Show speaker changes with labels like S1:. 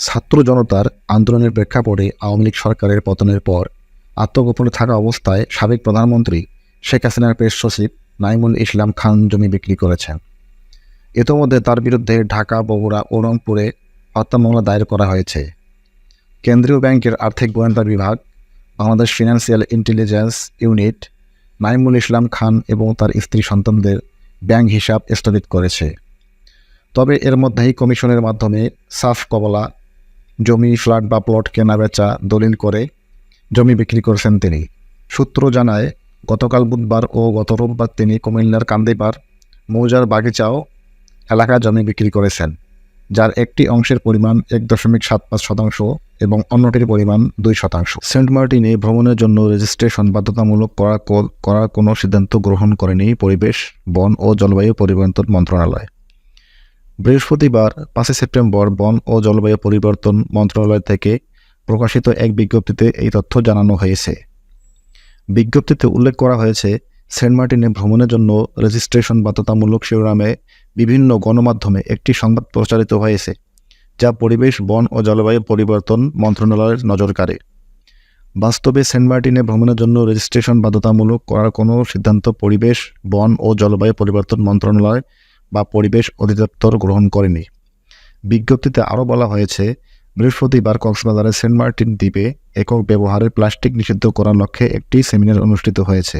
S1: ছাত্র জনতার আন্দোলনের প্রেক্ষাপটে আওয়ামী লীগ সরকারের পতনের পর আত্মগোপনে থাকা অবস্থায় সাবেক প্রধানমন্ত্রী শেখ হাসিনার প্রেস সচিব নাঈমুল ইসলাম খান জমি বিক্রি করেছেন। ইতোমধ্যে তার বিরুদ্ধে ঢাকা, বগুড়া ও রংপুরে হত্যা মামলা দায়ের করা হয়েছে। কেন্দ্রীয় ব্যাংকের আর্থিক গোয়েন্দা বিভাগ, Bangladesh financial intelligence unit Naimul Islam Khan এবং তার স্ত্রী সন্তানদের ব্যাংক হিসাব স্থগিত করেছে। তবে এর মধ্যেই কমিশনের মাধ্যমে সাফ কবলা জমি, ফ্ল্যাট বা প্লট কেনাবেচা দলিল করে জমি বিক্রি করেছেন তিনি। সূত্র জানায়, গতকাল বুধবার ও গত রোববার তিনি কুমিল্লার কান্দিপাড় মৌজার বাগিচাও এলাকা জমি বিক্রি করেছেন, যার একটি অংশের পরিমাণ 1.75% এবং অন্যটির পরিমাণ 2%। সেন্ট মার্টিনে ভ্রমণের জন্য রেজিস্ট্রেশন বাধ্যতামূলক করার কোনো সিদ্ধান্ত গ্রহণ করেনি পরিবেশ, বন ও জলবায়ু পরিবর্তন মন্ত্রণালয়। বৃহস্পতিবার 5 সেপ্টেম্বর বন ও জলবায়ু পরিবর্তন মন্ত্রণালয় থেকে প্রকাশিত এক বিজ্ঞপ্তিতে এই তথ্য জানানো হয়েছে। বিজ্ঞপ্তিতে উল্লেখ করা হয়েছে, সেন্ট মার্টিনে ভ্রমণের জন্য রেজিস্ট্রেশন বাধ্যতামূলক শিরোনামে বিভিন্ন গণমাধ্যমে একটি সংবাদ প্রচারিত হয়েছে, যা পরিবেশ, বন ও জলবায়ু পরিবর্তন মন্ত্রণালয়ের নজর কাড়ে। বাস্তবে সেন্ট মার্টিনে ভ্রমণের জন্য রেজিস্ট্রেশন বাধ্যতামূলক করার কোনো সিদ্ধান্ত পরিবেশ, বন ও জলবায়ু পরিবর্তন মন্ত্রণালয় বা পরিবেশ অধিদপ্তর গ্রহণ করেনি। বিজ্ঞপ্তিতে আরও বলা হয়েছে, বৃহস্পতিবার কক্সবাজারের সেন্ট মার্টিন দ্বীপে একক ব্যবহারের প্লাস্টিক নিষিদ্ধ করার লক্ষ্যে একটি সেমিনার অনুষ্ঠিত হয়েছে।